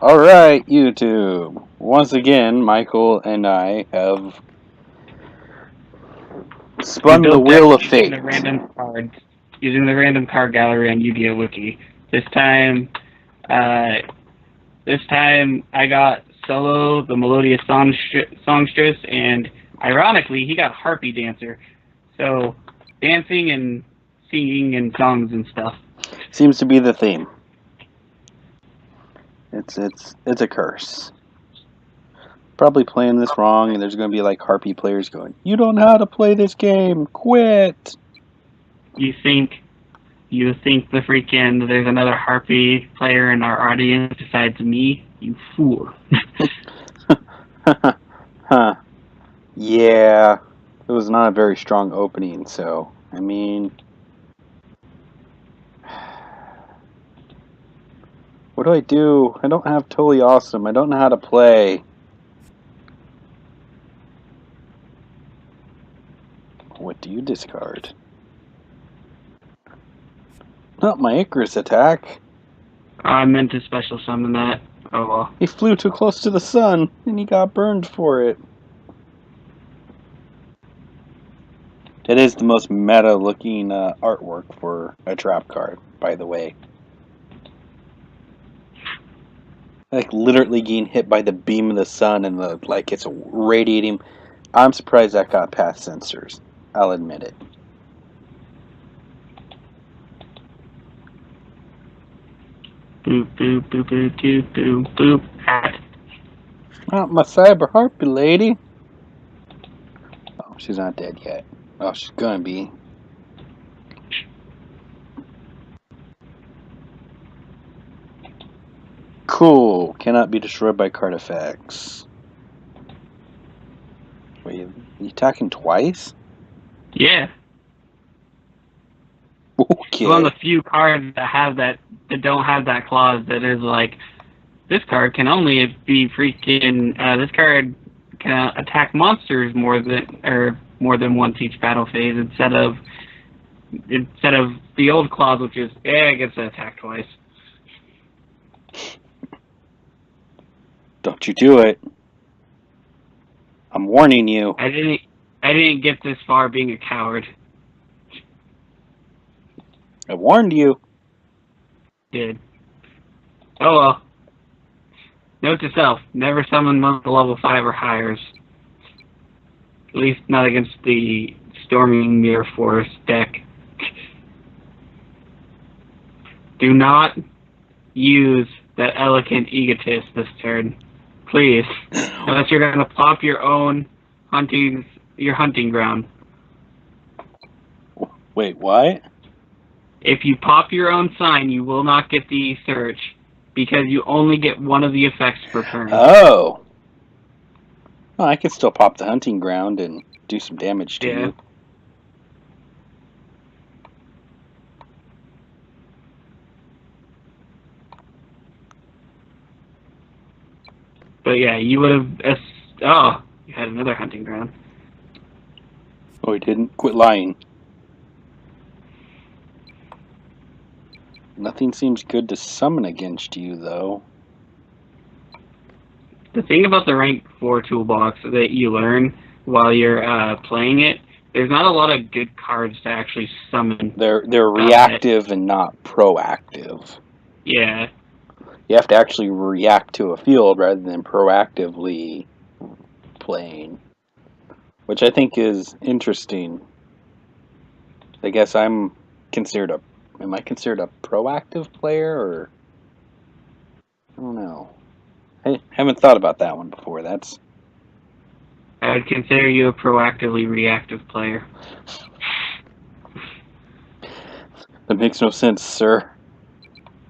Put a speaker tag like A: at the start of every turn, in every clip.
A: Alright, YouTube. Once again, Michael and I have
B: We
A: spun the
B: built
A: wheel
B: decks
A: of
B: using
A: fate.
B: the random cards, using the random card gallery on Yu-Gi-Oh! Wiki. This time, I got Solo, the melodious songstress, and ironically, he got harpy dancer. So, dancing and singing and songs and stuff.
A: Seems to be the theme. It's a curse. Probably playing this wrong, and there's going to be like harpy players going, "You don't know how to play this game. Quit."
B: You think the freaking there's another harpy player in our audience besides me? You fool.
A: Huh. Yeah. It was not a very strong opening, so I mean, what do I do? I don't have Totally Awesome. I don't know how to play. What do you discard? Not my Icarus attack.
B: I meant to special summon that. Oh well.
A: He flew too close to the sun, and he got burned for it. It is the most meta-looking artwork for a trap card, by the way. Like, literally getting hit by the beam of the sun and it's radiating. I'm surprised that got past censors. I'll admit it.
B: Boop boop boop boop boop boop boop. Hat.
A: Oh, my cyber harpy lady. Oh, she's not dead yet. Oh, she's gonna be. Cool. Cannot be destroyed by card effects. Wait, you attacking twice?
B: Yeah.
A: Okay.
B: It's one of the few cards that don't have that clause that is like, this card can only be freaking. This card can attack monsters more than once each battle phase instead of the old clause, which is it gets to attack twice.
A: Don't you do it. I'm warning you.
B: I didn't get this far being a coward.
A: I warned you.
B: Did. Oh well. Note to self: never summon monster level 5 or higher. At least not against the Storming Mirror Force deck. Do not use that elegant egotist this turn, please. Unless you're gonna pop your own hunting ground.
A: Wait, what?
B: If you pop your own sign, you will not get the search because you only get one of the effects per turn.
A: Oh. Well, I could still pop the hunting ground and do some damage to you.
B: But yeah, you would have. Oh, you had another hunting ground.
A: Oh, he didn't? Quit lying. Nothing seems good to summon against you, though.
B: The thing about the rank 4 toolbox that you learn while you're playing it, there's not a lot of good cards to actually summon.
A: They're reactive and not proactive.
B: Yeah.
A: You have to actually react to a field rather than proactively playing, which I think is interesting. I guess am I considered a proactive player, or I don't know. I haven't thought about that one before.
B: I would consider you a proactively reactive player.
A: That makes no sense, sir.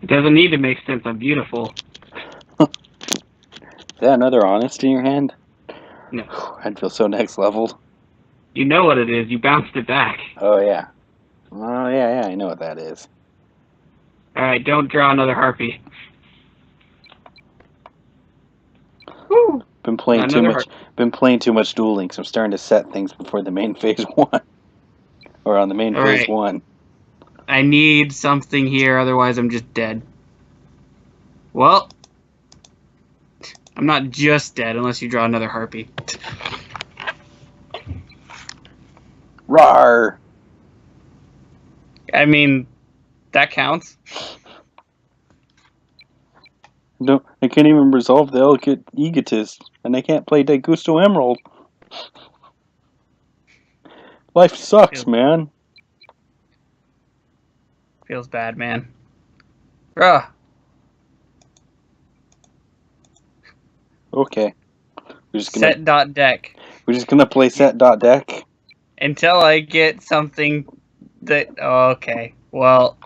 B: It doesn't need to make sense. I'm beautiful.
A: Is that another honest in your hand?
B: No.
A: I'd feel so next leveled.
B: You know what it is. You bounced it back.
A: Oh, yeah. Oh, yeah, I know what that is.
B: Alright, don't draw another harpy. Woo!
A: Been playing too much Duel Links. I'm starting to set things before the main phase 1. Or on the main phase 1.
B: I need something here, otherwise I'm just dead. Well, I'm not just dead unless you draw another harpy.
A: Rawr!
B: I mean, that counts.
A: No, I can't even resolve the elegant egotist, and I can't play De Gusto Emerald. Life sucks, man.
B: Feels bad, man. Bruh.
A: Okay. We're just
B: Set.deck.
A: We're just gonna play set.deck.
B: Until I get something that... Oh, okay. Well,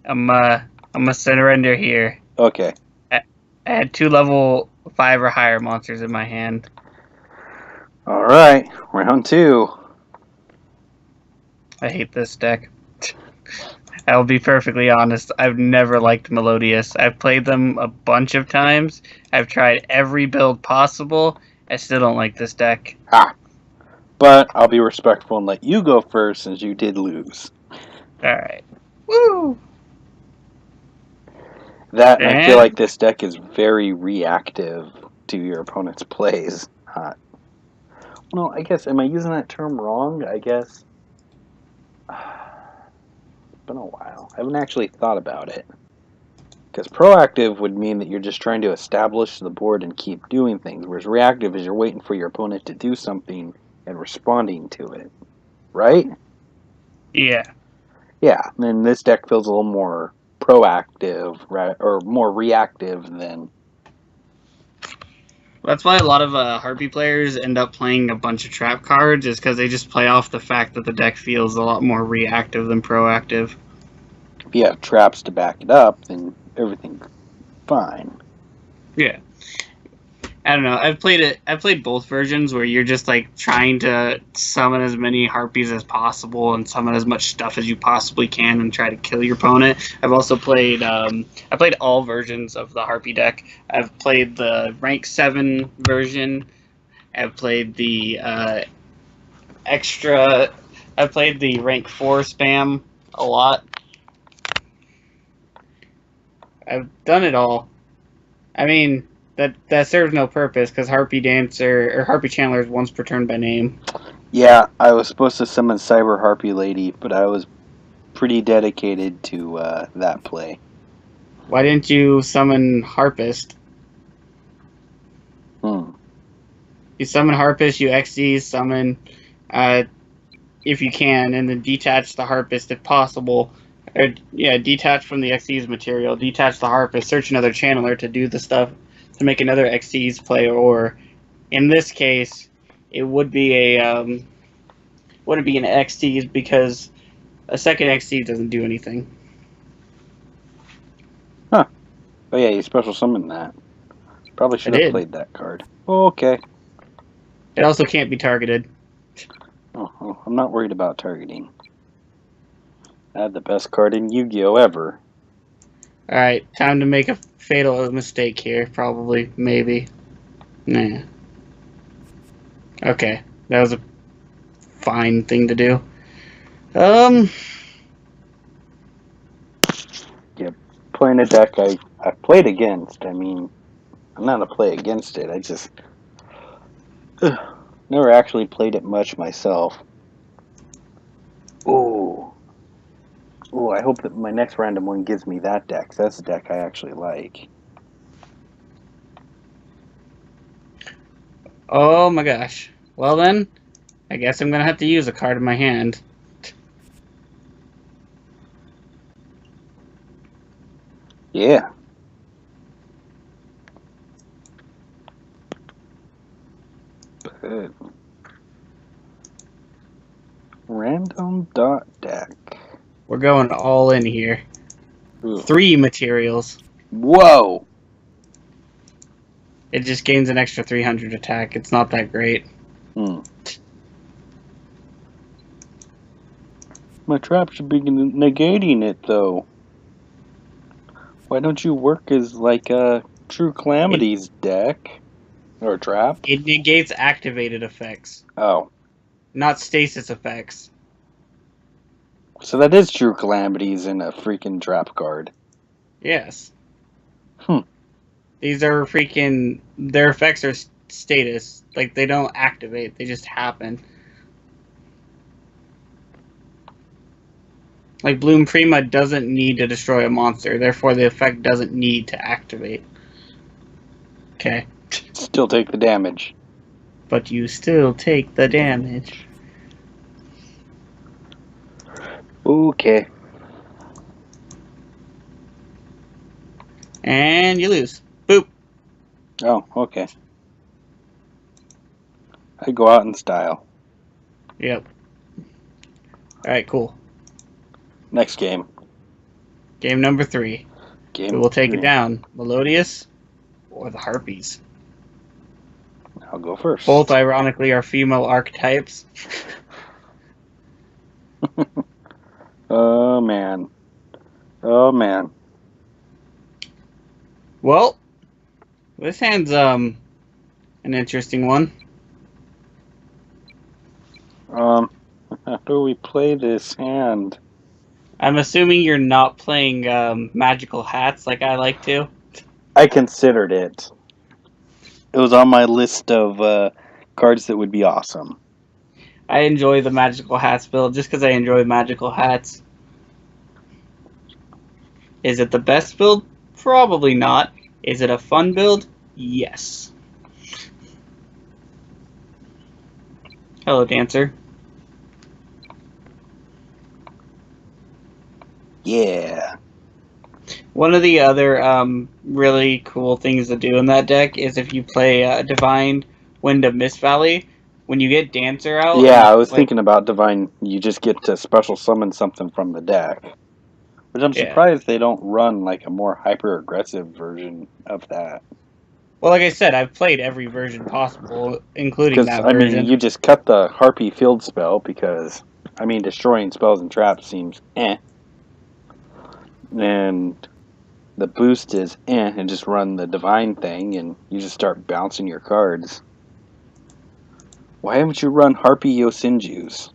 B: I'm gonna surrender here.
A: Okay.
B: I had 2 level 5 or higher monsters in my hand.
A: Alright, round 2.
B: I hate this deck. I'll be perfectly honest. I've never liked Melodious. I've played them a bunch of times. I've tried every build possible. I still don't like this deck.
A: Ha! But I'll be respectful and let you go first since you did lose.
B: Alright. Woo!
A: And I feel like this deck is very reactive to your opponent's plays. Well, I guess, am I using that term wrong? I guess. It's been a while. I haven't actually thought about it. Because proactive would mean that you're just trying to establish the board and keep doing things, whereas reactive is you're waiting for your opponent to do something and responding to it. Right?
B: Yeah.
A: Yeah, and this deck feels a little more proactive, right, or more reactive than...
B: That's why a lot of Harpy players end up playing a bunch of trap cards, is because they just play off the fact that the deck feels a lot more reactive than proactive.
A: If you have traps to back it up, then everything's fine.
B: Yeah. I don't know. I've played both versions where you're just like trying to summon as many harpies as possible and summon as much stuff as you possibly can and try to kill your opponent. I've also played I played all versions of the harpy deck. I've played the rank 7 version. I've played the extra. I've played the rank 4 spam a lot. I've done it all. I mean, that serves no purpose because Harpy Dancer or Harpy Channeler is once per turn by name.
A: Yeah, I was supposed to summon Cyber Harpy Lady, but I was pretty dedicated to that play.
B: Why didn't you summon Harpist? You summon Harpist, you XD summon if you can, and then detach the Harpist if possible. Or, yeah, detach from the XD's material, detach the Harpist, search another channeler to do the stuff to make another XD's play, or in this case, it would be wouldn't be an XD's because a second XD doesn't do anything.
A: Huh. Oh yeah, you special summoned that. Probably should have played that card. Oh, okay.
B: It also can't be targeted.
A: Oh, I'm not worried about targeting. I had the best card in Yu-Gi-Oh! Ever.
B: Alright, time to make a fatal mistake here. Probably, maybe. Nah. Okay, that was a fine thing to do.
A: Yeah, playing a deck I played against. I mean, I'm not a play against it. I just never actually played it much myself. Ooh, I hope that my next random one gives me that deck. 'Cause that's a deck I actually like.
B: Oh my gosh. Well then, I guess I'm gonna have to use a card in my hand.
A: Yeah. Good. Random dot deck.
B: We're going all in here.
A: Ooh.
B: 3 materials.
A: Whoa!
B: It just gains an extra 300 attack. It's not that great.
A: My trap should be negating it, though. Why don't you work as, like, a True Calamities deck? Or trap?
B: It negates activated effects.
A: Oh.
B: Not stasis effects.
A: So that is True Calamities in a freaking trap card.
B: Yes. These are freaking. Their effects are status. Like, they don't activate, they just happen. Like, Bloom Prima doesn't need to destroy a monster, therefore the effect doesn't need to activate. Okay.
A: Still take the damage.
B: But you still take the damage.
A: Okay.
B: And you lose. Boop.
A: Oh, okay. I go out in style.
B: Yep. Alright, cool.
A: Next game.
B: Game number 3.
A: Game
B: Who will take
A: 3.
B: it down? Melodious or the Harpies?
A: I'll go first.
B: Both, ironically, are female archetypes.
A: Oh, man. Oh, man.
B: Well, this hand's, an interesting one.
A: How do we play this hand?
B: I'm assuming you're not playing, magical hats like I like to.
A: I considered it. It was on my list of cards that would be awesome.
B: I enjoy the magical hats build just because I enjoy magical hats. Is it the best build? Probably not. Is it a fun build? Yes. Hello, Dancer.
A: Yeah.
B: One of the other really cool things to do in that deck is if you play Divine Wind of Mist Valley, when you get Dancer out...
A: Yeah, I was thinking about Divine. You just get to special summon something from the deck. Which I'm surprised they don't run like a more hyper-aggressive version of that.
B: Well, like I said, I've played every version possible, including that version.
A: I mean, you just cut the Harpie field spell because, I mean, destroying spells and traps seems eh. And the boost is eh, and just run the Divine thing and you just start bouncing your cards. Why haven't you run Harpie Yosinjus?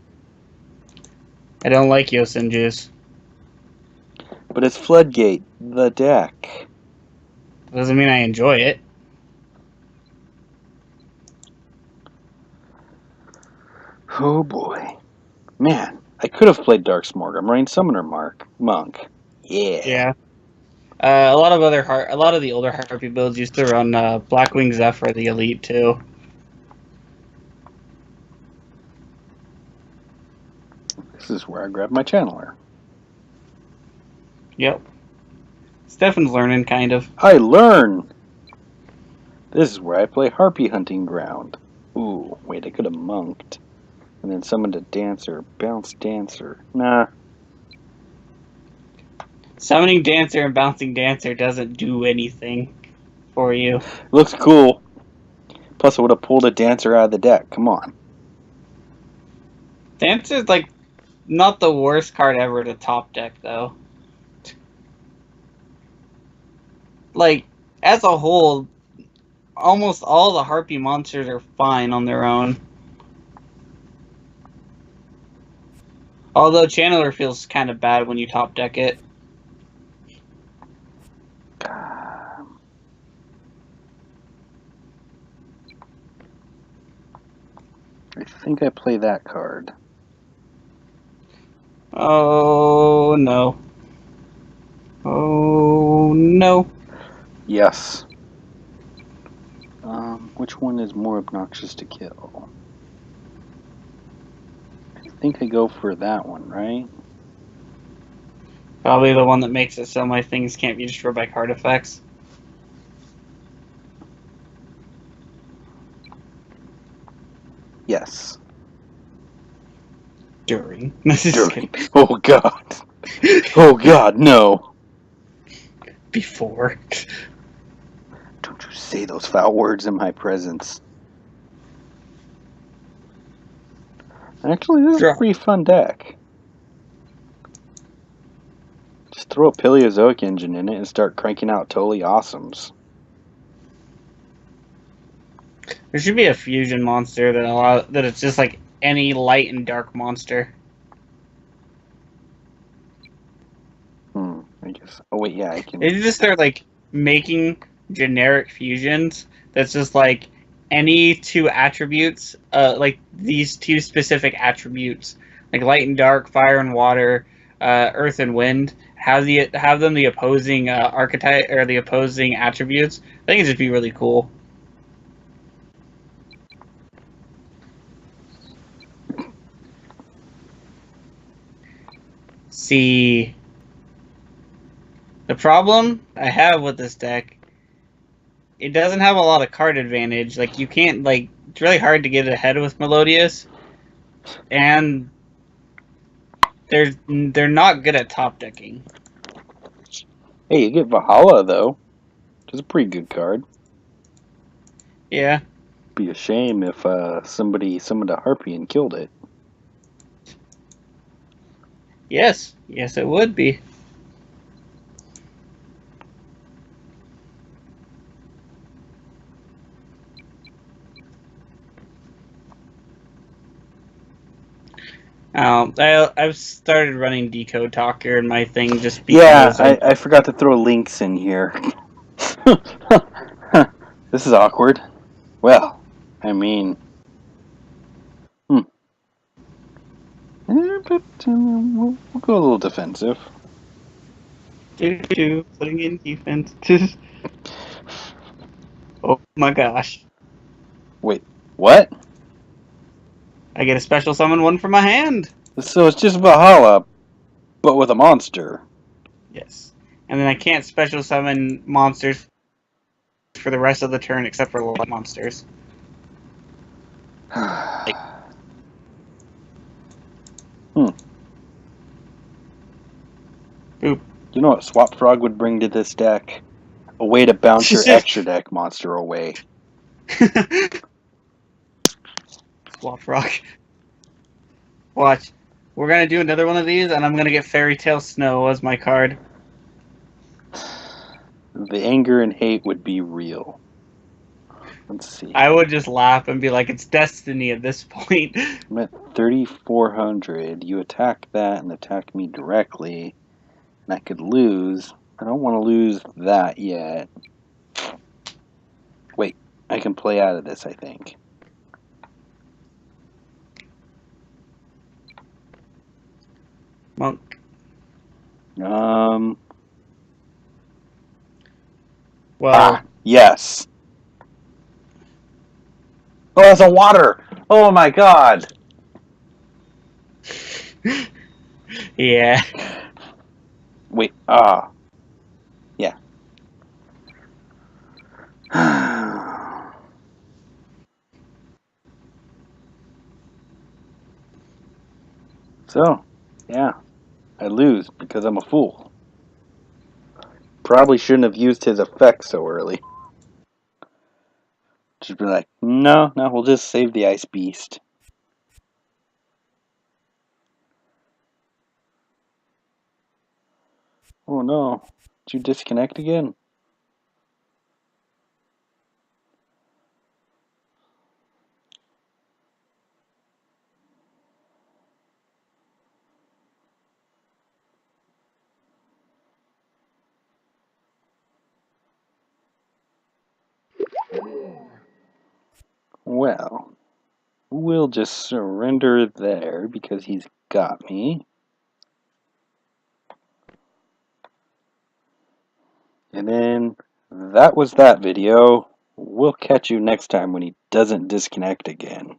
B: I don't like Yosinjus.
A: But it's Floodgate, the deck.
B: Doesn't mean I enjoy it.
A: Oh boy. Man, I could have played Darksmorg. I'm running Summoner Monk. Yeah.
B: Yeah. A lot of the older Harpy builds used to run Blackwing Zephyr, the Elite, too.
A: This is where I grab my channeler.
B: Yep. Stefan's learning, kind of.
A: I learn! This is where I play Harpy Hunting Ground. Ooh, wait, I could have monked. And then summoned a Dancer. Bounce Dancer. Nah.
B: Summoning Dancer and Bouncing Dancer doesn't do anything for you.
A: Looks cool. Plus, I would have pulled a Dancer out of the deck. Come on.
B: Dancer's, like, not the worst card ever to top deck, though. Like, as a whole, almost all the Harpy monsters are fine on their own. Although Channeler feels kind of bad when you top deck it.
A: I think I play that card.
B: Oh, no. Oh, no.
A: Yes. Which one is more obnoxious to kill? I think I go for that one, right?
B: Probably the one that makes it so my things can't be destroyed by card effects.
A: Yes.
B: During.
A: During. Oh god. Oh god, no.
B: Before.
A: Don't you say those foul words in my presence. Actually, this is a pretty fun deck. Just throw a Paleozoic engine in it and start cranking out totally awesomes.
B: There should be a fusion monster that it's just like any light and dark monster.
A: I guess. Oh wait, yeah, I can.
B: They just start like making generic fusions that's just like any two attributes, like these two specific attributes, like light and dark, fire and water, earth and wind. Have them the opposing archetype or the opposing attributes. I think it'd just be really cool. See, the problem I have with this deck, it doesn't have a lot of card advantage. Like, you can't, like, it's really hard to get ahead with Melodious, and they're not good at top decking.
A: Hey, you get Valhalla though. It's a pretty good card.
B: Yeah.
A: Be a shame if somebody summoned a harpie and killed it.
B: Yes, it would be. I've started running Decode Talker in my thing just because.
A: Yeah, I forgot to throw links in here. This is awkward. Well, I mean, we'll go a little defensive.
B: Putting in defense. Oh my gosh.
A: Wait, what?
B: I get a special summon one from my hand.
A: So it's just Valhalla, but with a monster.
B: Yes. And then I can't special summon monsters for the rest of the turn except for light monsters. Boop.
A: You know what Swap Frog would bring to this deck? A way to bounce your extra deck monster away.
B: Swap Frog. Watch. We're gonna do another one of these, and I'm gonna get Fairy Tale Snow as my card.
A: The anger and hate would be real. Let's see.
B: I would just laugh and be like, it's destiny at this point.
A: I'm at 3,400. You attack that and attack me directly, and I could lose. I don't want to lose that yet. Wait, I can play out of this, I think.
B: Monk. Well.
A: Yes. Oh, that's a water. Oh my god.
B: Yeah.
A: Wait. Yeah. So, yeah. I lose because I'm a fool. Probably shouldn't have used his effect so early. Just be like, no, we'll just save the Ice Beast. Oh no, did you disconnect again? Well, we'll just surrender there because he's got me. And then that was that video. We'll catch you next time when he doesn't disconnect again.